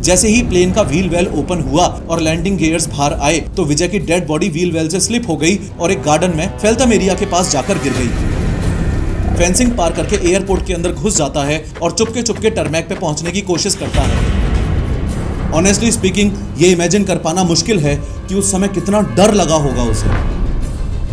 जैसे ही प्लेन का wheel well open हुआ और लैंडिंग गियर्स बाहर आए तो विजय की डेड बॉडी व्हील वेल से स्लिप हो गई और एक गार्डन में फेल्थम एरिया के पास जाकर गिर गई। फेंसिंग पार करके एयरपोर्ट के अंदर घुस जाता है और चुपके टरमैक पे पहुंचने की कोशिश करता है। ऑनेस्टली स्पीकिंग, ये इमेजिन कर पाना मुश्किल है कि उस समय कितना डर लगा होगा उसे।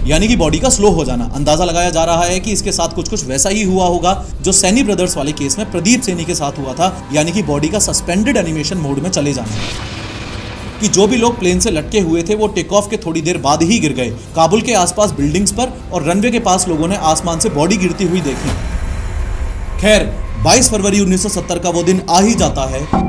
यानी कि बॉडी का स्लो हो जाना। अंदाजा लगाया जा रहा है कि इसके साथ कुछ वैसा ही हुआ होगा जो सैनी ब्रदर्स वाले केस में प्रदीप सैनी के साथ हुआ था, यानी कि बॉडी का सस्पेंडेड एनिमेशन मोड में चले जाना। कि जो भी लोग प्लेन से लटके हुए थे वो टेक ऑफ के थोड़ी देर बाद ही गिर गए। काबुल के आसपास बिल्डिंग्स पर और रनवे के पास लोगों ने आसमान से बॉडी गिरती हुई देखी। खैर, 22 फरवरी 1970 का वो दिन आ ही जाता है,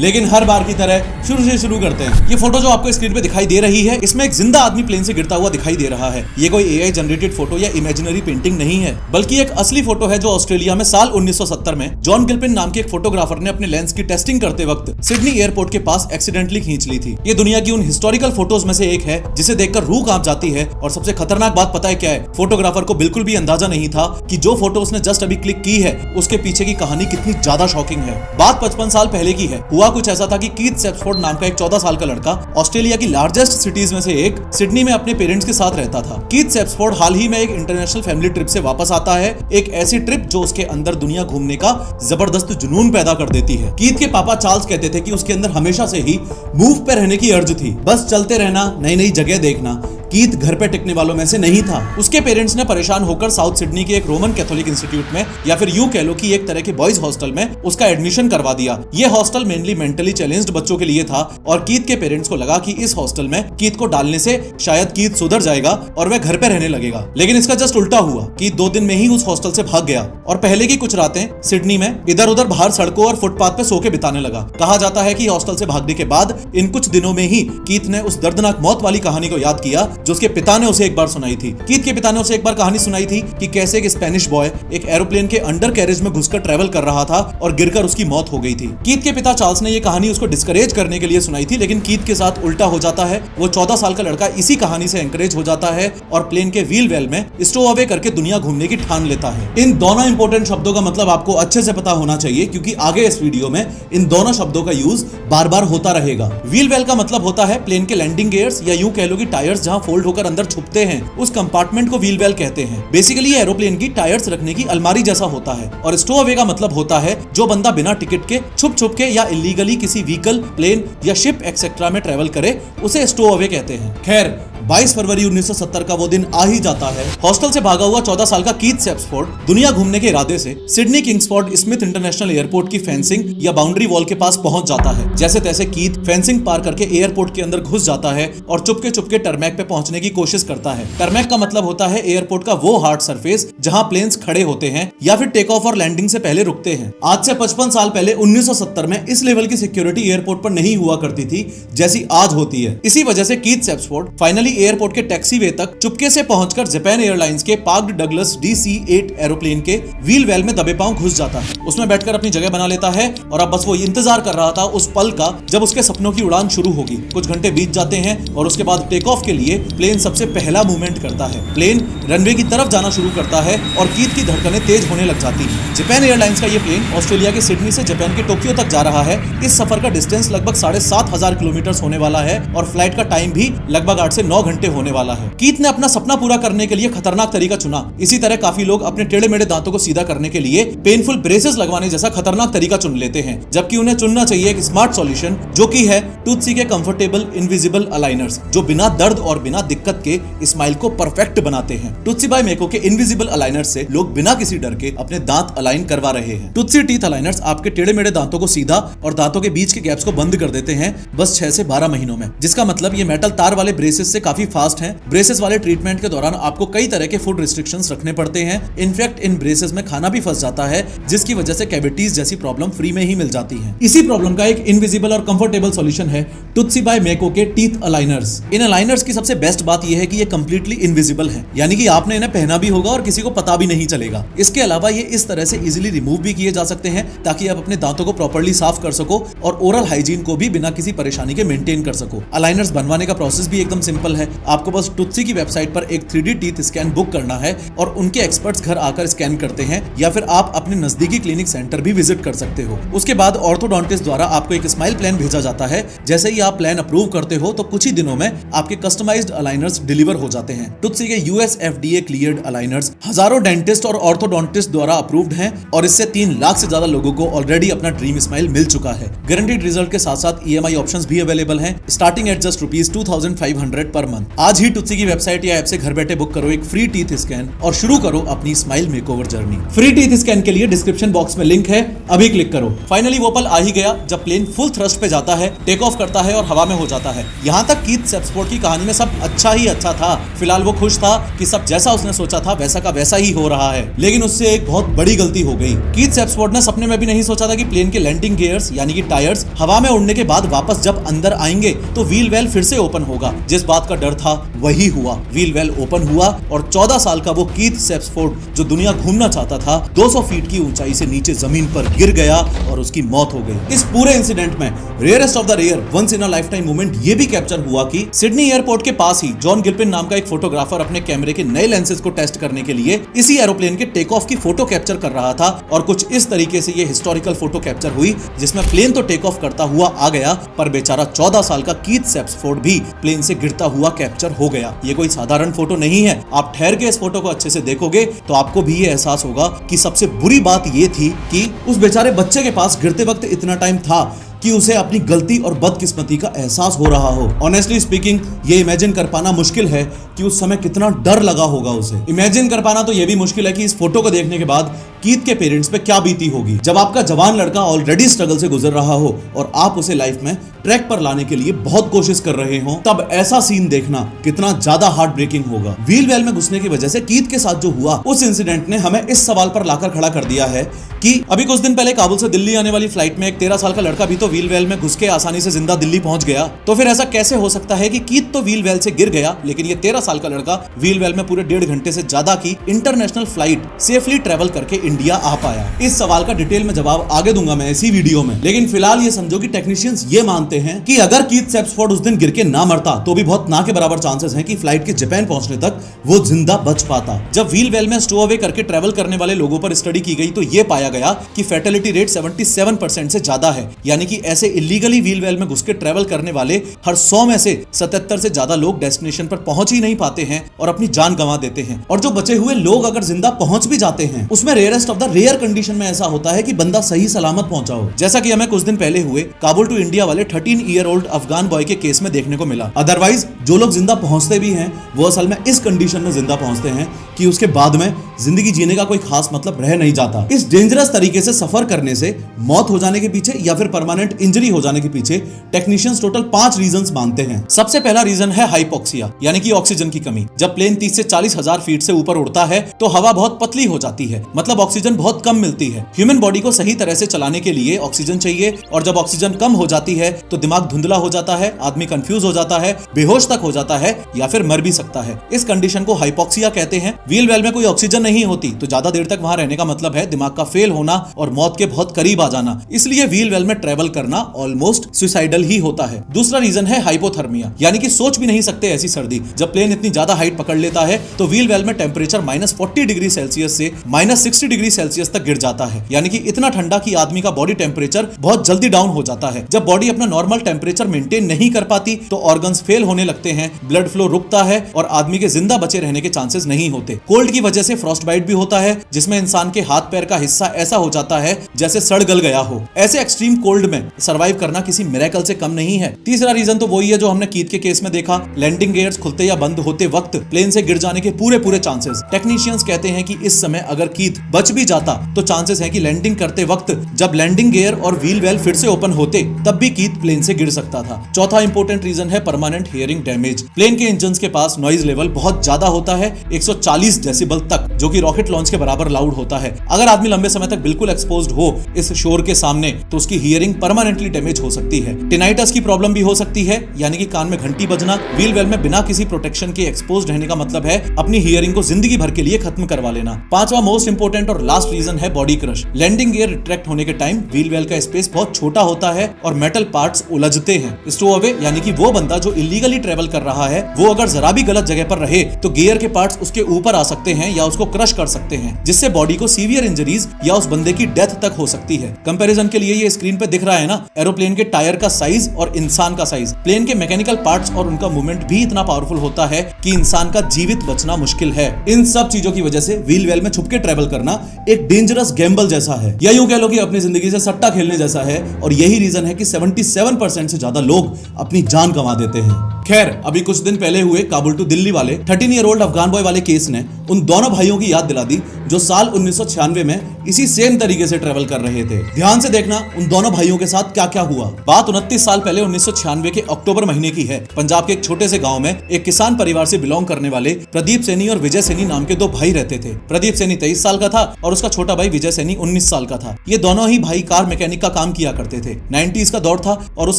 लेकिन हर बार की तरह शुरू करते हैं। ये फोटो जो आपको स्क्रीन पे दिखाई दे रही है, इसमें एक जिंदा आदमी प्लेन से गिरता हुआ दिखाई दे रहा है। ये कोई एआई जनरेटेड फोटो या इमेजिनरी पेंटिंग नहीं है, बल्कि एक असली फोटो है जो ऑस्ट्रेलिया में साल 1970 में जॉन गिल्पिन नाम के एक फोटोग्राफर ने अपने लेंस की टेस्टिंग करते वक्त सिडनी एयरपोर्ट के पास एक्सीडेंटली खींच ली थी। ये दुनिया की उन हिस्टोरिकल फोटोज में से एक है जिसे देखकर रूह कांप जाती है। और सबसे खतरनाक बात पता है क्या है? फोटोग्राफर को बिल्कुल भी अंदाजा नहीं था कि जो फोटो उसने जस्ट अभी क्लिक की है उसके पीछे की कहानी कितनी ज्यादा शॉकिंग है। बात 55 साल पहले की है। हुआ कुछ ऐसा था कि कीथ सेप्सफोर्ड नाम का एक 14 साल का लड़का ऑस्ट्रेलिया की लार्जेस्ट सिटीज में से एक सिडनी में अपने पेरेंट्स के साथ रहता था। कीथ सेप्सफोर्ड हाल ही में एक इंटरनेशनल फैमिली ट्रिप से वापस आता है, एक ऐसी ट्रिप जो उसके अंदर दुनिया घूमने का जबरदस्त जुनून पैदा कर देती है। कीथ के पापा चार्ल्स कहते थे कि उसके अंदर हमेशा से ही मूव पे रहने की अर्ज थी, बस चलते रहना, नई नई जगह देखना। कीथ घर पे टिकने वालों में से नहीं था। उसके पेरेंट्स ने परेशान होकर साउथ सिडनी के एक रोमन कैथोलिक इंस्टीट्यूट में, या फिर यूं कह लो कि एक तरह के बॉयज हॉस्टल में उसका एडमिशन करवा दिया। ये हॉस्टल मेनली मेंटली चैलेंज्ड बच्चों के लिए था और कीथ के पेरेंट्स को लगा कि इस हॉस्टल में कीथ को डालने से शायद कीथ सुधर जाएगा और वह घर पे रहने लगेगा। लेकिन इसका जस्ट उल्टा हुआ। कीथ 2 दिन में ही उस हॉस्टल से भाग गया और पहले की कुछ रातें सिडनी में इधर उधर बाहर सड़कों और फुटपाथ पे सो के बिताने लगा। कहा जाता है कि हॉस्टल से भागने के बाद इन कुछ दिनों में ही कीथ ने उस दर्दनाक मौत वाली कहानी को याद किया जो उसके पिता ने एक बार सुनाई थी। कीथ के पिता ने उसे एक बार कहानी सुनाई थी कि कैसे एक स्पेनिश बॉय एक एरोप्लेन के अंडर कैरेज में घुसकर ट्रैवल कर रहा था और गिरकर उसकी मौत हो गई थी। कीथ के पिता चार्ल्स ने यह कहानी उसको डिस्करेज करने के लिए सुनाई थी, लेकिन कीथ के साथ उल्टा हो जाता है। वो 14 साल का लड़का इसी कहानी से एंकरेज हो जाता है और प्लेन के व्हील वेल में स्टो अवे करके दुनिया घूमने की ठान लेता है। इन दोनों इंपॉर्टेंट शब्दों का मतलब आपको अच्छे से पता होना चाहिए, क्योंकि आगे इस वीडियो में इन दोनों शब्दों का यूज बार बार होता रहेगा। व्हील वेल का मतलब होता है प्लेन के लैंडिंग गियर्स, या यूं कह लो कि टायर्स जहां फोल्ड होकर अंदर छुपते हैं, उस कंपार्टमेंट को व्हील वेल कहते हैं। बेसिकली ये एरोप्लेन की टायर्स रखने की अलमारी जैसा होता है। और स्टो अवे का मतलब होता है जो बंदा बिना टिकट के छुप के या इलीगली किसी व्हीकल, प्लेन या शिप एक्सेट्रा में ट्रेवल करे, उसे स्टो अवे कहते हैं। खैर, 22 फरवरी 1970 का वो दिन आ ही जाता है। हॉस्टल से भागा हुआ 14 साल का कीथ सेप्सफोर्ड दुनिया घूमने के इरादे से Sydney Kingsford Smith international airport की फेंसिंग या बाउंड्री वॉल के पास पहुंच जाता है। जैसे तैसे कीथ फेंसिंग पार करके एयरपोर्ट के अंदर घुस जाता है और चुपके टरमैक पे पहुंचने की कोशिश करता है। टरमैक का मतलब होता है एयरपोर्ट का वो हार्ड सरफेस जहां प्लेन्स खड़े होते हैं या फिर टेक ऑफ और लैंडिंग से पहले रुकते हैं। आज से 55 साल पहले 1970 में इस लेवल की सिक्योरिटी एयरपोर्ट पर नहीं हुआ करती थी जैसी आज होती है। इसी वजह से कीथ सेप्सफोर्ड फाइनली एयरपोर्ट के टैक्सीवे तक चुपके से पहुंचकर जापान एयरलाइंस के पार्क्ड डगलस DC-8 एरोप्लेन के व्हील वेल में दबे पांव घुस जाता है। उसमें बैठकर अपनी जगह बना लेता है और अब बस वो इंतजार कर रहा था उस पल का जब उसके सपनों की उड़ान शुरू होगी। कुछ घंटे बीत जाते हैं और उसके बाद टेक ऑफ के लिए प्लेन सबसे पहला मूवमेंट करता है। प्लेन रनवे की तरफ जाना शुरू करता है और कीथ की धड़कनें तेज होने लग जाती हैं। जापान एयरलाइंस का ये प्लेन ऑस्ट्रेलिया के सिडनी से जापान के टोक्यो तक जा रहा है। इस सफर का डिस्टेंस लगभग 7,500 किलोमीटर होने वाला है और फ्लाइट का टाइम भी लगभग 8 से 9 घंटे होने वाला है। कीथ ने अपना सपना पूरा करने के लिए खतरनाक तरीका चुना। इसी तरह काफी लोग अपने टेढ़े मेढ़े दांतों को सीधा करने के लिए पेनफुल ब्रेसेस लगवाने जैसा खतरनाक तरीका चुन लेते हैं, जबकि उन्हें चुनना चाहिए एक स्मार्ट सॉल्यूशन जो कि है टूथसी के कंफर्टेबल इनविजिबल अलाइनर्स, जो बिना दर्द और बिना दिक्कत के स्माइल को परफेक्ट बनाते हैं। टूथसी बाय मेको के इनविजिबल अलाइनर्स से लोग बिना किसी डर के अपने दांत अलाइन करवा रहे हैं। टूथसी टीथ अलाइनर्स आपके टेढ़े मेढ़े दांतों को सीधा और दांतों के बीच के गैप्स को बंद कर देते हैं बस 6 से 12 महीनों में, जिसका मतलब ये मेटल तार वाले ब्रेसेस से काफी फास्ट हैं। ब्रेसेस वाले ट्रीटमेंट के दौरान आपको कई तरह के फूड रिस्ट्रिक्शंस रखने पड़ते हैं। इनफैक्ट इन ब्रेसेस में खाना भी फंस जाता है, जिसकी वजह से कैविटीज जैसी प्रॉब्लम फ्री में ही मिल जाती है। इसी प्रॉब्लम का एक इनविजिबल और कंफर्टेबल सॉल्यूशन है टूथसी बाय मेको के टीथ अलाइनर्स। इन अलाइनर्स की सबसे बेस्ट बात यह है कि ये कंप्लीटली इनविजिबल है, यानी कि आपने इन्हें पहना भी होगा और किसी को पता भी नहीं चलेगा। इसके अलावा ये इस तरह से इजीली रिमूव भी किए जा सकते हैं ताकि आप अपने दांतों को प्रॉपर्ली साफ कर सको और ओरल हाइजीन को भी बिना किसी परेशानी के मेंटेन कर सको। अलाइनर्स बनवाने का प्रोसेस भी एकदम सिंपल है। आपको बस टुत्सी की वेबसाइट पर एक 3D टीथ स्कैन बुक करना है और उनके एक्सपर्ट्स घर आकर स्कैन करते हैं, या फिर आप अपने नजदीकी क्लिनिक सेंटर भी विजिट कर सकते हो। उसके बाद ऑर्थोडोंटिस्ट द्वारा आपको एक स्माइल प्लान भेजा जाता है। जैसे ही आप प्लान अप्रूव करते हो तो कुछ ही दिनों में आपके कस्टमाइज्ड अलाइनर्स डिलीवर हो जाते हैं। टुत्सी के US FDA क्लियर्ड अलाइनर्स हजारों डेंटिस्ट और ऑर्थोडोंटिस्ट द्वारा अप्रूव्ड हैं और इससे 3 लाख से ज्यादा लोगों को ऑलरेडी अपना ड्रीम स्माइल मिल चुका है। गारंटीड रिजल्ट के साथ साथ EMI ऑप्शंस भी अवेलेबल हैं, starting at just ₹2500 per month. आज ही टुत्सी की वेबसाइट या ऐप से घर बैठे बुक करो एक फ्री टीथ स्कैन और शुरू करो अपनी smile makeover journey. Free teeth scan के लिए डिस्क्रिप्शन बॉक्स में लिंक है, अभी क्लिक करो। फाइनली वो पल आ ही गया जब प्लेन फुल थ्रस्ट पे जाता है, टेक ऑफ करता है और हवा में हो जाता है। यहाँ तक कीथ सेप्सफोर्ड की कहानी में सब अच्छा ही अच्छा था। फिलहाल वो खुश था कि सब जैसा उसने सोचा था वैसा का वैसा ही हो रहा है, लेकिन उससे एक बहुत बड़ी गलती हो गई। कीथ सेप्सफोर्ड ने सपने में भी नहीं सोचा था कि प्लेन के लैंडिंग गियर्स यानी कि टायर्स हवा में उड़ने के बाद वापस जब अंदर आएंगे तो व्हील वेल फिर से ओपन होगा। जिस बात का डर था वही हुआ, व्हील वेल ओपन हुआ और 14 साल का वो कीथ सेप्सफोर्ड जो दुनिया घूमना चाहता था 200 फीट की ऊंचाई से नीचे जमीन पर गिर गया और उसकी मौत हो गई। इस पूरे इंसिडेंट में rarest of the rare, once in a lifetime moment ये भी कैप्चर हुआ कि सिडनी एयरपोर्ट के पास ही जॉन गिल्पिन नाम का एक फोटोग्राफर अपने कैमरे के नए लेंसेज को टेस्ट करने के लिए इसी एरोप्लेन के टेक ऑफ की फोटो कैप्चर कर रहा था और कुछ इस तरीके से ये हिस्टोरिकल फोटो कैप्चर हुई जिसमें प्लेन तो टेक ऑफ करता हुआ आ गया पर बेचारा 14 साल का कीथ सेप्सफोर्ड भी प्लेन से गिरता हुआ कैप्चर हो गया। ये कोई साधारण फोटो नहीं है। आप ठहर के इस फोटो को अच्छे से देखोगे तो आपको भी ये एहसास होगा कि सबसे बुरी बात ये थी कि उस बेचारे बच्चे के पास गिरते वक्त इतना टाइम था कि उसे अपनी गलती और बदकिस्मती का एहसास हो रहा हो। ऑनेस्टली स्पीकिंग ये इमेजिन कर पाना मुश्किल है कि उस समय कितना डर लगा होगा उसे। इमेजिन कर पाना तो ये भी मुश्किल है कि इस फोटो को देखने के बाद कीथ के पेरेंट्स पे क्या बीती होगी जब आपका जवान लड़का ऑलरेडी स्ट्रगल से गुजर रहा हो और आप उसे लाइफ में ट्रैक पर लाने के लिए बहुत कोशिश कर रहे हो। तब ऐसा सीन देखना कितना ज्यादा हार्ट ब्रेकिंग होगा। व्हील वेल में घुसने की वजह से कीथ के साथ जो हुआ उस इंसिडेंट ने हमें इस सवाल पर लाकर खड़ा कर दिया है कि अभी कुछ दिन पहले काबुल से दिल्ली आने वाली फ्लाइट में एक 13 साल का लड़का भी तो व्हील वेल में घुस के आसानी से जिंदा दिल्ली पहुंच गया। तो फिर ऐसा कैसे हो सकता है कि कीथ तो व्हील वेल से गिर गया लेकिन ये 13 साल का लड़का व्हील वेल में पूरे 1.5 घंटे से ज्यादा की इंटरनेशनल फ्लाइट सेफली ट्रेवल करके इंडिया आ पाया? इस सवाल का डिटेल में जवाब आगे दूंगा मैं इसी वीडियो में, लेकिन फिलहाल ये समझो कि टेक्नीशियंस ये मानते हैं कि अगर कीथ सेप्सफोर्ड उस दिन गिर के ना मरता तो भी बहुत ना के बराबर चांसेस हैं कि फ्लाइट के जापान पहुंचने तक वो जिंदा बच पाता। जब व्हील वेल में स्टो अवे करके ट्रेवल करने वाले लोगों पर स्टडी की गई तो ये पाया गया कि फैटेलिटी रेट 77% से ज्यादा है, यानी कि ऐसे इलीगली व्हील वेल में घुस के ट्रेवल करने वाले हर 100 में से 77 से ज्यादा लोग डेस्टिनेशन पर पहुंच ही नहीं पाते हैं और अपनी जान गंवा देते हैं। और जो बचे हुए लोग अगर जिंदा पहुंच भी जाते हैं उसमें rarest of the rare condition में ऐसा होता है कि बंदा सही सलामत पहुंचा हो, जैसा कि हमें कुछ दिन पहले हुए काबुल टू इंडिया वाले 13 ईयर ओल्ड अफगान बॉय के केस में देखने को मिला। अदरवाइज जो लोग जिंदा पहुंचते भी हैं वो असल में इस कंडीशन में जिंदा पहुंचते हैं कि उसके बाद में जिंदगी जीने का कोई खास मतलब रह नहीं जाता। इस डेंजरस तरीके से सफर करने से मौत हो जाने के पीछे या फिर परमानेंट इंजरी हो जाने के पीछे टेक्नीशियंस टोटल 5 रीजंस मानते हैं। सबसे पहला रीजन है हाइपोक्सिया, यानी कि ऑक्सीजन की कमी। जब प्लेन 30 से 40 हजार फीट से ऊपर उड़ता है तो हवा बहुत पतली हो जाती है, मतलब ऑक्सीजन बहुत कम मिलती है। ह्यूमन बॉडी को सही तरह से चलाने के लिए ऑक्सीजन चाहिए और जब ऑक्सीजन कम हो जाती है तो दिमाग धुंधला हो जाता है, आदमी कंफ्यूज हो जाता है, बेहोश तक हो जाता है या फिर मर भी सकता है। इस कंडीशन को हाइपोक्सिया कहते हैं। व्हील वेल में कोई ऑक्सीजन नहीं होती तो ज्यादा देर तक वहां रहने का मतलब है दिमाग का फेल होना और मौत के बहुत करीब आ जाना, इसलिए व्हील वेल में ट्रेवल करना ऑलमोस्ट सुसाइडल ही होता है। दूसरा रीजन है हाइपोथर्मिया, यानी कि सोच भी नहीं सकते ऐसी सर्दी। जब प्लेन इतनी ज्यादा हाइट पकड़ लेता है तो व्हील वेल में टेम्परेचर -40 डिग्री सेल्सियस से -60 डिग्री सेल्सियस तक गिर जाता है, यानी कि इतना ठंडा कि आदमी का बॉडी टेम्परेचर बहुत जल्दी डाउन हो जाता है। जब बॉडी अपना नॉर्मल टेम्परेचर मेंटेन नहीं कर पाती तो ऑर्गन्स फेल होने लगते हैं, ब्लड फ्लो रुकता है और आदमी के जिंदा बचे रहने के चांसेस नहीं होते। कोल्ड की वजह से फ्रॉस्ट बाइट भी होता है जिसमें इंसान के हाथ पैर का हिस्सा ऐसा हो जाता है जैसे सड़ गल गया हो। ऐसे एक्सट्रीम कोल्ड में सर्वाइव करना किसी मिरेकल से कम नहीं है। तीसरा रीजन तो वही है जो हमने कीथ के केस में देखा, लैंडिंग गियर्स खुलते या बंद होते वक्त प्लेन से गिर जाने के पूरे चांसेस। टेक्नीशियंस कहते हैं कि इस समय अगर कीथ बच भी जाता तो चांसेस है कि लैंडिंग करते वक्त जब लैंडिंग गियर और व्हील वेल फिर से ओपन होते तब भी कीथ प्लेन से गिर सकता था। चौथा इंपॉर्टेंट रीजन है परमानेंट हियरिंग डैमेज। प्लेन के इंजन्स के पास नॉइज लेवल बहुत ज्यादा होता है, 140 डेसिबल तक, जो कि रॉकेट लॉन्च के बराबर लाउड होता है। अगर आदमी लंबे समय तक बिल्कुल एक्सपोज्ड हो इस शोर के सामने तो उसकी हियरिंग परमानेंटली डैमेज हो सकती है। टिनाइटस की प्रॉब्लम भी हो सकती है, यानी कि कान में घंटी बजना। व्हील वेल में बिना किसी प्रोटेक्शन के एक्सपोज्ड रहने का मतलब है अपनी हियरिंग को जिंदगी भर के लिए खत्म करवा लेना। पांचवा मोस्ट इंपोर्टेंट और और लास्ट रीजन है body crush. Landing gear retract होने के टाइम व्हील वेल का स्पेस बहुत छोटा होता है और मेटल पार्ट्स उलझते हैं। स्टोअवे यानी कि वो बंदा जो इलीगली ट्रेवल कर रहा है, वो अगर जरा भी गलत जगह पर रहे तो गियर के पार्ट्स उसके ऊपर आ सकते हैं या उसको क्रश कर सकते हैं, जिससे बॉडी को सीवियर इंजरीज या उस बंदे की डेथ तक हो सकती है। कंपैरिजन के लिए ये स्क्रीन पे दिख रहा है ना, एरोप्लेन के टायर का साइज और इंसान का साइज। प्लेन के मैकेनिकल पार्ट्स और उनका मूवमेंट भी इतना पावरफुल होता है कि इंसान का जीवित बचना मुश्किल है। इन सब चीजों की वजह से व्हील वेल में छुप के ट्रेवल करना एक डेंजरस गैम्बल जैसा है, या यूं कह लो कि अपनी जिंदगी से सट्टा खेलने जैसा है। और यही रीजन है कि 77% से ज्यादा लोग अपनी जान गंवा देते हैं। खैर, अभी कुछ दिन पहले हुए काबुल टू दिल्ली वाले 13-year-old अफगान बॉय वाले केस ने उन दोनों भाइयों की याद दिला दी जो साल 1996 में इसी सेम तरीके से ट्रेवल कर रहे थे। ध्यान से देखना उन दोनों भाइयों के साथ क्या क्या हुआ। बात 29 साल पहले 1996 के अक्टूबर महीने की है। पंजाब के एक छोटे से गांव में एक किसान परिवार से बिलोंग करने वाले प्रदीप सैनी और विजय सैनी नाम के दो भाई रहते थे। प्रदीप सैनी 23 साल का था और उसका छोटा भाई विजय सैनी 19 साल का था। ये दोनों ही भाई कार मैकेनिक का काम किया करते थे। 90s का दौर था और उस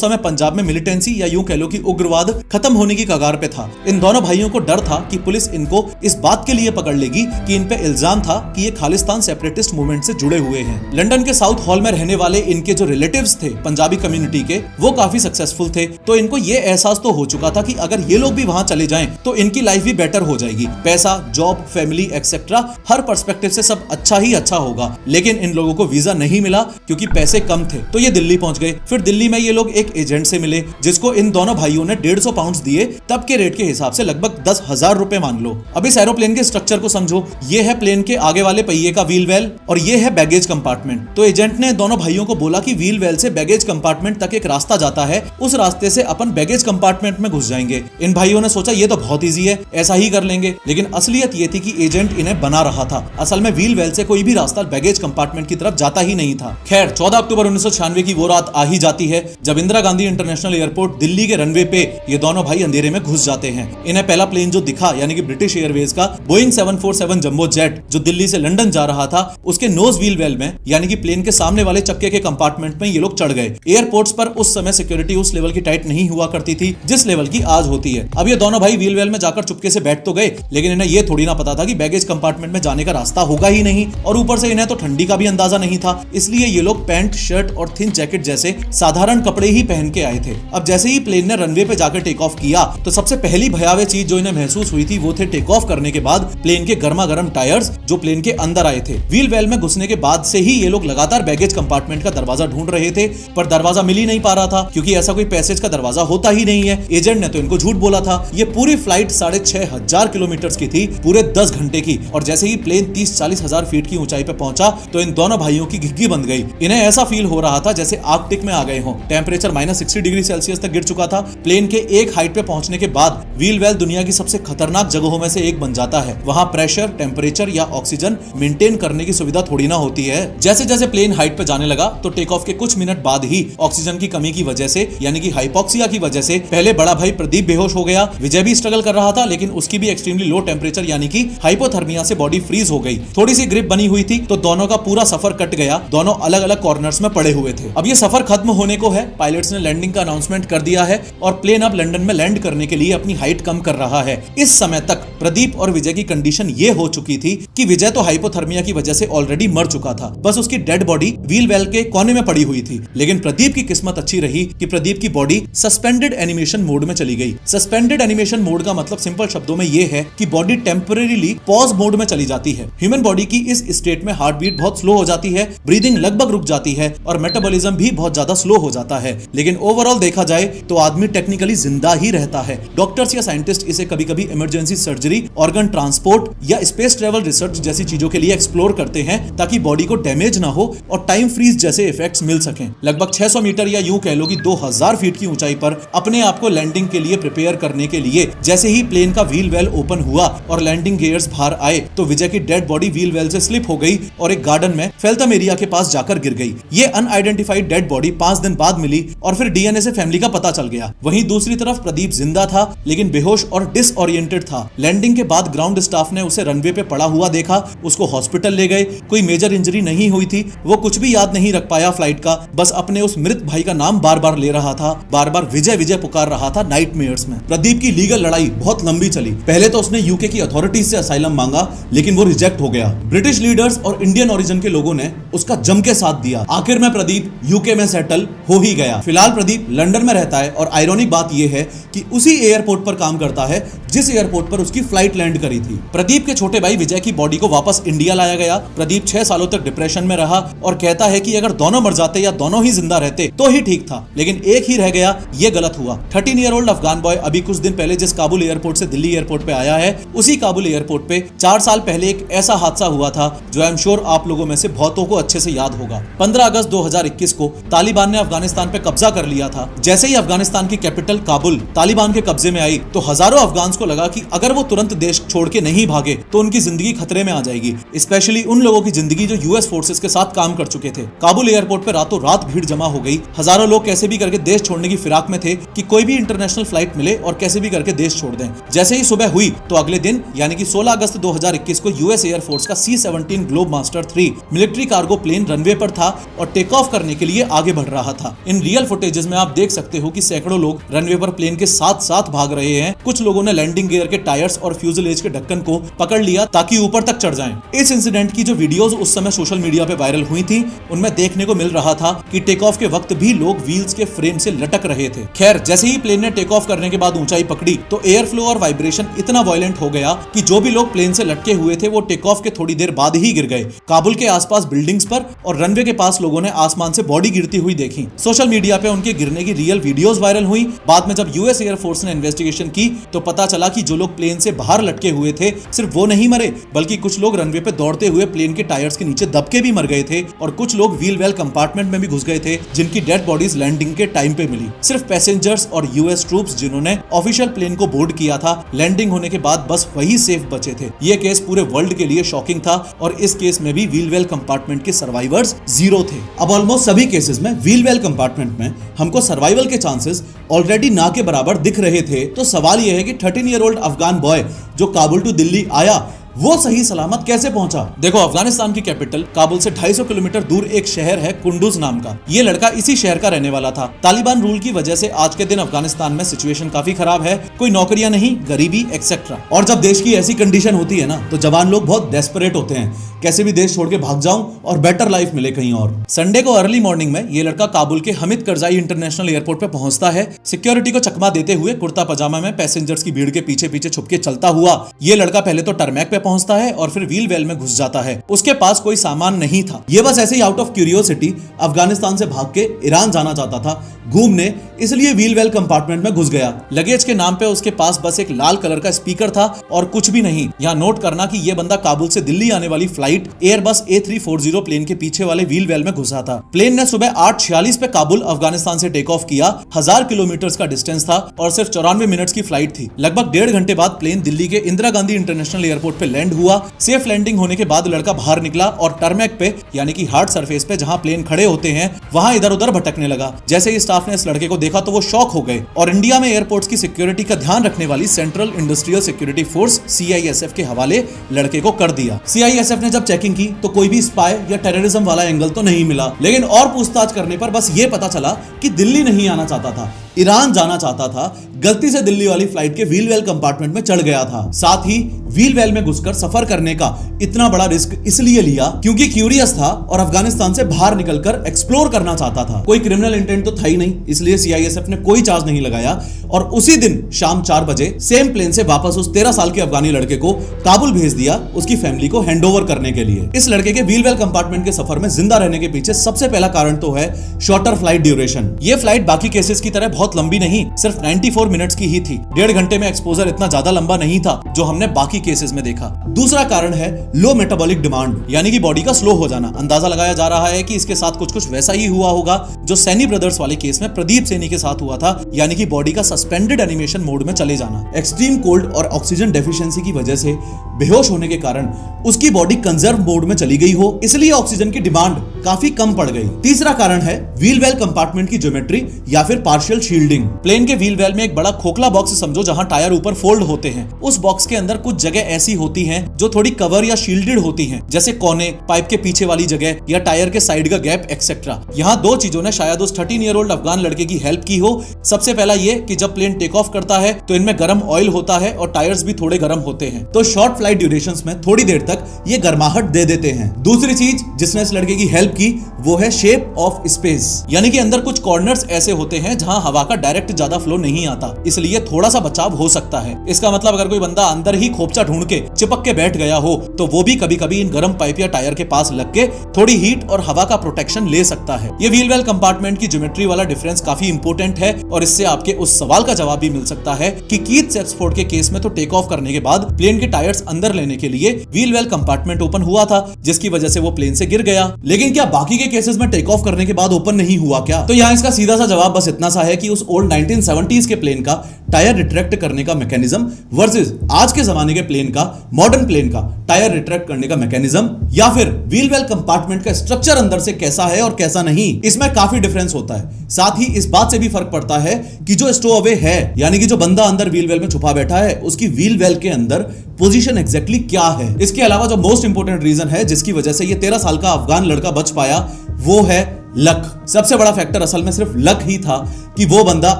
समय पंजाब में मिलिटेंसी या यूं कह लो कि उग्रवाद खत्म होने की कगार पे था। इन दोनों भाइयों को डर था कि पुलिस इनको इस बात के लिए पकड़ लेगी कि इन पे इल्जाम था कि ये खालिस्तान सेपरेटिस्ट मूवमेंट से जुड़े हुए हैं। लंदन के साउथ हॉल में रहने वाले इनके जो रिलेटिव्स थे पंजाबी कम्युनिटी के, वो काफी सक्सेसफुल थे। तो इनको ये एहसास तो हो चुका था कि अगर ये लोग भी वहां चले जाएं तो इनकी लाइफ भी बेटर हो जाएगी। पैसा, जॉब, फैमिली एक्सेट्रा हर पर्सपेक्टिव से सब अच्छा ही अच्छा होगा। लेकिन इन लोगों को वीजा नहीं मिला क्योंकि पैसे कम थे। तो ये दिल्ली पहुंच गए। फिर दिल्ली में ये लोग एक एजेंट से मिले जिसको इन दोनों भाइयों ने 150 पाउंड दिए। तब के रेट के हिसाब से लगभग 10,000 रुपए मान लो। अब इस एरोप्लेन के स्ट्रक्चर को समझो। ये है प्लेन के आगे वाले पहिए का व्हील वेल और ये है बैगेज कंपार्टमेंट। तो एजेंट ने दोनों भाइयों को बोला कि व्हील वेल से बैगेज कंपार्टमेंट तक एक रास्ता जाता है, उस रास्ते से अपन बैगेज कंपार्टमेंट में घुस जाएंगे। इन भाइयों ने सोचा ये तो बहुत ईजी है, ऐसा ही कर लेंगे। लेकिन असलियत ये थी कि एजेंट इन्हें बना रहा था। असल में व्हील वेल से कोई भी रास्ता बैगेज कंपार्टमेंट की तरफ जाता ही नहीं था। खैर, 14 अक्टूबर 1996 की वो रात आ ही जाती है जब इंदिरा गांधी इंटरनेशनल एयरपोर्ट दिल्ली के रनवे पे ये दोनों भाई अंधेरे में घुस जाते हैं। इन्हें पहला प्लेन जो दिखा यानी कि ब्रिटिश एयरवेज का बोइंग 747 जंबो जेट जो दिल्ली से लंदन जा रहा था, उसके नोज व्हील वेल में यानी कि प्लेन के सामने वाले चक्के के कंपार्टमेंट में ये लोग चढ़ गए। एयरपोर्ट्स पर उस समय सिक्योरिटी उस लेवल की टाइट नहीं हुआ करती थी जिस लेवल की आज होती है। अब ये दोनों भाई व्हील वेल में जाकर चुपके से बैठ तो गए, लेकिन इन्हें ये थोड़ी ना पता था कि बैगेज कंपार्टमेंट में जाने का रास्ता होगा ही नहीं और ऊपर से इन्हें तो ठंडी का भी अंदाजा नहीं था। इसलिए ये लोग पैंट, शर्ट और थिन जैकेट जैसे साधारण कपड़े ही पहन के आए थे। अब जैसे ही प्लेन ने रनवे पे जाकर टेक ऑफ किया तो सबसे पहली भयावह चीज जो इन्हें महसूस हुई थी वो थे टेक ऑफ करने के बाद प्लेन के गर्मा गर्म टायर्स जो प्लेन के अंदर आए थे। व्हील वेल में घुसने के बाद से ही ये लोग लगातार बैगेज कंपार्टमेंट का दरवाजा ढूंढ रहे थे, पर दरवाजा मिल ही नहीं पा रहा था क्योंकि ऐसा कोई पैसेज का दरवाजा होता ही नहीं है। एजेंट ने तो इनको झूठ बोला था। ये पूरी फ्लाइट 6,500 किलोमीटर की थी, पूरे 10 घंटे की। और जैसे ही प्लेन 30-40 हजार फीट की ऊंचाई पे पहुंचा तो इन दोनों भाइयों की घिग्गी बंद गई। इन्हें ऐसा फील हो रहा था जैसे आर्कटिक में आ गए हो। टेम्परेचर -60 डिग्री सेल्सियस तक गिर चुका था। प्लेन के एक हाइट पे पहुंचने के बाद व्हील वेल दुनिया की सबसे खतरनाक जगहों में से एक बन जाता है। वहां प्रेशर, टेम्परेचर या ऑक्सीजन मेंटेन करने की सुविधा थोड़ी ना होती है। जैसे जैसे प्लेन हाइट पे जाने लगा तो टेक ऑफ के कुछ मिनट बाद ही ऑक्सीजन की कमी की वजह से यानी कि हाइपोक्सिया की वजह से पहले बड़ा भाई प्रदीप बेहोश हो गया। विजय भी स्ट्रगल कर रहा था लेकिन उसकी भी एक्सट्रीमली लो टेम्परेचर यानी कि हाइपोथर्मिया से बॉडी फ्रीज हो गई। थोड़ी सी ग्रिप बनी हुई थी तो दोनों का पूरा सफर कट गया। दोनों अलग अलग कॉर्नर्स में पड़े हुए थे। अब ये सफर खत्म होने को है। पायलट्स ने लैंडिंग का अनाउंसमेंट कर दिया है और प्लेन अब लंदन में लैंड करने के लिए अपनी हाइट कम कर रहा है। इस समय तक प्रदीप और विजय की कंडीशन ये हो चुकी थी कि विजय तो हाइपोथर्मिया की वजह से ऑलरेडी मर चुका था, बस उसकी डेड बॉडी व्हील वेल के कोने में पड़ी हुई थी। लेकिन प्रदीप की किस्मत अच्छी रही कि प्रदीप की बॉडी सस्पेंडेड एनिमेशन मोड में चली गई। सस्पेंडेड एनिमेशन मोड का मतलब सिंपल शब्दों में यह है कि बॉडी टेम्परेरीली पॉज मोड में चली जाती है। ह्यूमन बॉडी की इस स्टेट में हार्ट बीट बहुत स्लो हो जाती है, ब्रीदिंग लगभग रुक जाती है और मेटाबॉलिज्म भी बहुत ज्यादा स्लो हो जाता है। लेकिन ओवरऑल देखा जाए तो आदमी टेक्निकली जिंदा ही रहता है। डॉक्टर्स या साइंटिस्ट इसे कभी कभी इमरजेंसी सर्जरी, ऑर्गन ट्रांसपोर्ट या स्पेस ट्रेवल रिसर्च जैसी चीजों के लिए एक्सप्लोर करते हैं ताकि बॉडी को डैमेज ना हो और टाइम फ्रीज जैसे इफेक्ट्स मिल सकें। लगभग 600 मीटर या यूं कह लो कि 2000 फीट की ऊंचाई पर अपने आप को लैंडिंग के लिए प्रिपेयर करने के लिए जैसे ही प्लेन का व्हील वेल ओपन हुआ और लैंडिंग गियर्स बाहर आए तो विजय की डेड बॉडी व्हील वेल से स्लिप हो गई और एक गार्डन में फेल्थम एरिया के पास जाकर गिर गई। ये अनआइडेंटिफाइड डेड बॉडी 5 दिन बाद मिली और फिर डीएनए से फैमिली का पता चल गया। वहीं दूसरी तरफ प्रदीप जिंदा था लेकिन बेहोश और डिसओरिएंटेड था। लैंडिंग के बाद ग्राउंड स्टाफ ने उसे रनवे पे पड़ा हुआ देखा, उसको हॉस्पिटल ले गए। कोई कोई मेजर इंजरी नहीं हुई थी। वो कुछ भी याद नहीं रख पाया फ्लाइट का, बस अपने उस मृत भाई का नाम बार बार ले रहा था, बार बार विजय विजय पुकार रहा था नाइटमेयर्स में। प्रदीप की लीगल लड़ाई बहुत लंबी चली। पहले तो उसने यूके की अथॉरिटीज से असाइलम मांगा, लेकिन वो रिजेक्ट हो गया। ब्रिटिश लीडर्स और इंडियन ओरिजिन के लोगों ने उसका जम के साथ दिया। आखिर में प्रदीप यूके में सेटल हो ही गया। फिलहाल प्रदीप लंदन में रहता है और आयरॉनिक बात यह है कि उसी एयरपोर्ट पर काम करता है जिस एयरपोर्ट पर उसकी फ्लाइट लैंड करी थी। प्रदीप के छोटे भाई विजय की बॉडी को वापस इंडिया लाया गया। प्रदीप 6 सालों तक डिप्रेशन में रहा और कहता है कि अगर दोनों मर जाते या दोनों ही जिंदा रहते तो ही ठीक था, लेकिन एक ही रह गया, ये गलत हुआ। 13 ईयर ओल्ड अफगान बॉय अभी कुछ दिन पहले जिस काबुल एयरपोर्ट से दिल्ली एयरपोर्ट पे आया है, उसी काबुल एयरपोर्ट पे 4 साल पहले एक ऐसा हादसा हुआ था जो आई एम श्योर आप लोगों में से बहुतों को अच्छे से याद होगा। 15 अगस्त 2021 को तालिबान ने अफगानिस्तान पे कब्जा कर लिया था। जैसे ही अफगानिस्तान की कैपिटल काबुल तालिबान के कब्जे में आई तो हजारों अफगान्स को लगा कि अगर वो तुरंत देश छोड़ के नहीं भागे तो उनकी जिंदगी खतरे में आ जाएगी, स्पेशली उन लोगों की जिंदगी जो यूएस फोर्सेस के साथ काम कर चुके थे। काबुल एयरपोर्ट पे रातों रात भीड़ जमा हो गई। हजारों लोग कैसे भी करके देश छोड़ने की फिराक में थे कि कोई भी इंटरनेशनल फ्लाइट मिले और कैसे भी करके देश छोड़ दें। जैसे ही सुबह हुई तो अगले दिन यानी कि 16 अगस्त 2021 को यूएस एयरफोर्स का C-17 Globemaster 3 military cargo plane runway पर था और टेक ऑफ करने के लिए आगे बढ़ रहा था। इन रियल फुटेजेस में आप देख सकते हो कि सैकड़ों लोग रनवे पर प्लेन के साथ साथ भाग रहे हैं। कुछ लोगों ने लैंडिंग गियर के टायर्स और फ्यूजलेज के ढक्कन को पकड़ लिया ताकि ऊपर तक चढ़ जाएं। इस इंसिडेंट की जो वीडियोस उस समय सोशल मीडिया पे वायरल हुई थी, उनमें देखने को मिल रहा था कि टेक ऑफ के वक्त भी लोग व्हील्स के फ्रेम से लटक रहे थे। खैर, जैसे ही प्लेन ने टेक ऑफ करने के बाद ऊंचाई पकड़ी तो एयर फ्लो और वाइब्रेशन इतना वायलेंट हो गया कि जो भी लोग प्लेन से लटके हुए थे वो टेक ऑफ के थोड़ी देर बाद ही गिर गए। काबुल के आसपास बिल्डिंग्स पर और रनवे के पास लोगों ने आसमान से बॉडी गिरती हुई देखी। सोशल मीडिया पे उनके गिरने की रियल वीडियोस वायरल हुई। बाद में जब यूएस एयरफोर्स ने इन्वेस्टिगेशन की तो पता चला कि जो लोग प्लेन से बाहर लटके हुए थे सिर्फ वो नहीं मरे, बल्कि कुछ लोग रनवे पे दौड़ते हुए प्लेन के टायर्स के नीचे दब के भी मर गए थे और कुछ लोग व्हील वेल कंपार्टमेंट में भी घुस गए थे जिनकी डेड बॉडीज लैंडिंग के टाइम पे मिली। सिर्फ पैसेंजर्स और यूएस ट्रूप्स जिन्होंने ऑफिशियल प्लेन को बोर्ड किया था, लैंडिंग होने के बाद बस वही सेफ बचे थे। ये केस पूरे वर्ल्ड के लिए शॉकिंग था और इस केस में भी व्हील वेल कंपार्टमेंट के सर्वाइवर्स 0 थे। अब ऑलमोस्ट सभी केसेस में व्हील वेल कंपार्टमेंट में हमको सर्वाइवल के चांसेस ऑलरेडी ना के बराबर दिख रहे थे। तो सवाल यह है कि 13 ईयर ओल्ड अफगान बॉय जो काबुल टू दिल्ली आया वो सही सलामत कैसे पहुंचा। देखो, अफगानिस्तान की कैपिटल काबुल से 250 किलोमीटर दूर एक शहर है कुंडुज नाम का। ये लड़का इसी शहर का रहने वाला था। तालिबान रूल की वजह से आज के दिन अफगानिस्तान में सिचुएशन काफी खराब है, कोई नौकरियां नहीं, गरीबी एक्सेट्रा। और जब देश की ऐसी कंडीशन होती है ना तो जवान लोग बहुत डेस्परेट होते हैं, कैसे भी देश छोड़ के भाग जाऊं और बेटर लाइफ मिले कहीं और। संडे को अर्ली मॉर्निंग में ये लड़का काबुल के हमिद करजाई इंटरनेशनल एयरपोर्ट पे पहुंचता है। सिक्योरिटी को चकमा देते हुए कुर्ता पजामा में पैसेंजर्स की भीड़ के पीछे पीछे छुप के चलता हुआ ये लड़का पहले तो टरमैक पे पहुंचता है और फिर व्हील वेल में घुस जाता है। उसके पास कोई सामान नहीं था, ये बस ऐसे ही आउट ऑफ क्यूरियोसिटी अफगानिस्तान से भाग के ईरान जाना चाहता था घूमने, इसलिए व्हील वेल कंपार्टमेंट में घुस गया। लगेज के नाम पे उसके पास बस एक लाल कलर का स्पीकर था और कुछ भी नहीं। यहाँ नोट करना कि ये बंदा काबुल से दिल्ली आने वाली फ्लाइट एयरबस A340 प्लेन के पीछे वाले व्हील वेल में घुसा था। प्लेन ने सुबह 8:46 पे काबुल अफगानिस्तान से टेक ऑफ किया। 1000 किलोमीटर का डिस्टेंस था और सिर्फ 94 मिनट्स की फ्लाइट थी। लगभग 1.5 घंटे बाद प्लेन दिल्ली के इंदिरा गांधी इंटरनेशनल एयरपोर्ट पे लैंड हुआ। सेफ लैंडिंग होने के बाद लड़का बाहर निकला और टरमैक पे यानी कि हार्ड सरफेस पे जहां प्लेन खड़े होते हैं वहां इधर उधर भटकने लगा। जैसे ही स्टाफ ने इस लड़के को देखा तो वो शॉक हो गए और इंडिया में एयरपोर्ट्स की सिक्योरिटी का ध्यान रखने वाली central industrial security force CISF के हवाले लड़के को कर दिया। CISF ने जब चेकिंग की तो कोई भी स्पाई या टेररिज्म वाला एंगल तो नहीं मिला, लेकिन और पूछताछ करने पर बस ये पता चला कि दिल्ली नहीं आना चाहता था, ईरान जाना चाहता था। गलती से दिल्ली वाली फ्लाइट के व्हील वेल कंपार्टमेंट में चढ़ गया था। साथ ही व्हील वेल में घुसकर सफर करने का इतना बड़ा रिस्क इसलिए लिया क्योंकि क्यूरियस था और अफगानिस्तान से बाहर निकलकर एक्सप्लोर करना चाहता था। कोई क्रिमिनल इंटेंट तो था ही नहीं, इसलिए CISF ने कोई चार्ज नहीं लगाया और उसी दिन शाम 4 बजे सेम प्लेन से वापस उस 13 साल के अफगानी लड़के को काबुल भेज दिया उसकी फैमिली को हैंडओवर करने के लिए। इस लड़के के व्हील वेल कंपार्टमेंट के सफर में जिंदा रहने के पीछे सबसे पहला कारण तो है शॉर्टर फ्लाइट ड्यूरेशन। ये फ्लाइट बाकी केसेस की तरह बहुत लंबी नहीं, सिर्फ 94 मिनट्स की ही थी। 1.5 घंटे में एक्सपोजर इतना ज्यादा लंबा नहीं था जो हमने बाकी केसेस में देखा। दूसरा कारण है लो मेटाबॉलिक डिमांड, यानी कि बॉडी का स्लो हो जाना। अंदाजा लगाया जा रहा है कि इसके साथ कुछ वैसा ही हुआ होगा जो सैनी ब्रदर्स वाले केस में प्रदीप सैनी के साथ हुआ था, यानी कि बॉडी का सस्पेंडेड एनिमेशन मोड में चले जाना। एक्सट्रीम कोल्ड और ऑक्सीजन डेफिशिएंसी की वजह से बेहोश होने के कारण उसकी बॉडी कंजर्व मोड में चली गई हो, इसलिए ऑक्सीजन की डिमांड काफी कम पड़ गई। तीसरा कारण है व्हील वेल कंपार्टमेंट की ज्योमेट्री या फिर पार्शियल शील्डिंग। प्लेन के व्हील वेल में एक बड़ा खोखला बॉक्स समझो जहां टायर ऊपर फोल्ड होते हैं। उस बॉक्स के अंदर कुछ जगह ऐसी होती बनती हैं जो थोड़ी कवर या शील्डेड होती हैं, जैसे कोने, पाइप के पीछे वाली जगह या टायर के साइड का गैप एक्सेट्रा। यहाँ दो चीजों ने शायद उस 13-year-old अफगान लड़के की हेल्प की हो। सबसे पहला ये कि जब प्लेन टेक ऑफ करता है तो इनमें गर्म ऑयल होता है और टायर्स भी थोड़े गर्म होते हैं, तो शॉर्ट फ्लाइट ड्यूरेशंस में थोड़ी देर तक ये गर्माहट दे देते हैं। दूसरी चीज जिसने इस लड़के की हेल्प की वो है शेप ऑफ स्पेस, यानी कि अंदर कुछ कॉर्नर्स ऐसे होते हैं जहां हवा का डायरेक्ट ज्यादा फ्लो नहीं आता, इसलिए थोड़ा सा बचाव हो सकता है। इसका मतलब अगर कोई बंदा अंदर ही खोपचा ढूंढ के चिपक के बैठ गया हो तो वो भी कभी कभी इन गर्म पाइप या टायर के पास लग के थोड़ी हीट और हवा का प्रोटेक्शन ले सकता है। ये व्हील वेल कंपार्टमेंट की ज्योमेट्री वाला डिफरेंस काफी इंपॉर्टेंट है और इससे आपके उस सवाल का जवाब भी मिल सकता है कि कीथ सेप्सफोर्ड के केस में तो टेक ऑफ करने के बाद प्लेन के टायर्स अंदर लेने के लिए व्हील वेल कंपार्टमेंट ओपन हुआ था, जिसकी वजह से वो प्लेन से गिर गया। लेकिन क्या बाकी के केसेस में टेक ऑफ करने के बाद ओपन नहीं हुआ क्या? तो यहाँ इसका सीधा सा जवाब बस इतना सा है कि उस ओल्ड 1970s के प्लेन का टायर रिट्रैक्ट करने का मैकेनिज्म वर्सेस आज के जमाने के प्लेन का, मॉडर्न प्लेन का टायर रिट्रैक्ट करने का मैकेनिज्म, या फिर व्हील वेल कंपार्टमेंट का स्ट्रक्चर अंदर से कैसा है और कैसा नहीं, इसमें काफी डिफरेंस होता है। साथ ही इस बात से भी फर्क पड़ता है कि जो स्टो अवे है, यानी कि जो बंदा अंदर व्हील वेल में छुपा बैठा है, उसकी व्हील वेल के अंदर पोजीशन एग्जैक्टली क्या है। इसके अलावा जो मोस्ट इंपोर्टेंट रीजन है जिसकी वजह से ये 13 साल का अफगान लड़का बच पाया वो है लक। सबसे बड़ा फैक्टर असल में सिर्फ लक ही था कि वो बंदा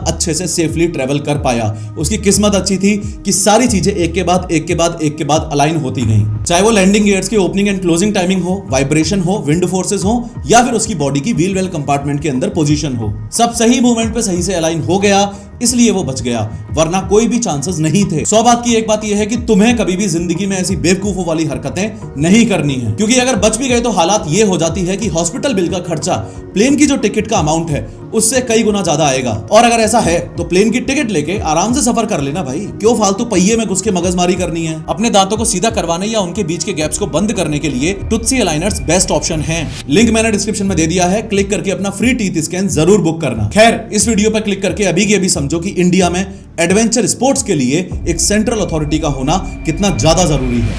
अच्छे से सेफली ट्रेवल कर पाया। उसकी किस्मत अच्छी थी कि सारी चीजें एक के बाद एक के बाद एक के बाद अलाइन होती गईं, चाहे वो लैंडिंग गियर्स की ओपनिंग एंड क्लोजिंग टाइमिंग हो, वाइब्रेशन हो, विंड फोर्सेस हो, या फिर उसकी बॉडी की व्हील वेल कंपार्टमेंट के अंदर पोजीशन हो। सब सही मूवमेंट पे सही से अलाइन हो गया, इसलिए वो बच गया, वरना कोई भी चांसेस नहीं थे। 100 बात की एक बात यह है कि तुम्हें कभी भी जिंदगी में ऐसी बेवकूफों वाली हरकतें नहीं करनी है, क्योंकि अगर बच भी गए तो हालात ये हो जाती है कि हॉस्पिटल बिल का खर्चा प्लेन की जो टिकट का अमाउंट है उससे कई गुना ज्यादा आएगा। और अगर ऐसा है तो प्लेन की टिकट लेके आराम से सफर कर लेना भाई, क्यों फालतू पहिए में घुस के मगजमारी करनी है। अपने दांतों को सीधा करवाने या उनके बीच के गैप्स को बंद करने के लिए टूथसी अलाइनर्स बेस्ट ऑप्शन है। लिंक मैंने डिस्क्रिप्शन में दे दिया है, क्लिक करके अपना फ्री टीथ स्कैन जरूर बुक करना। खैर, इस वीडियो पर क्लिक करके अभी के अभी समझो कि इंडिया में एडवेंचर स्पोर्ट्स के लिए एक सेंट्रल अथॉरिटी का होना कितना ज्यादा जरूरी है।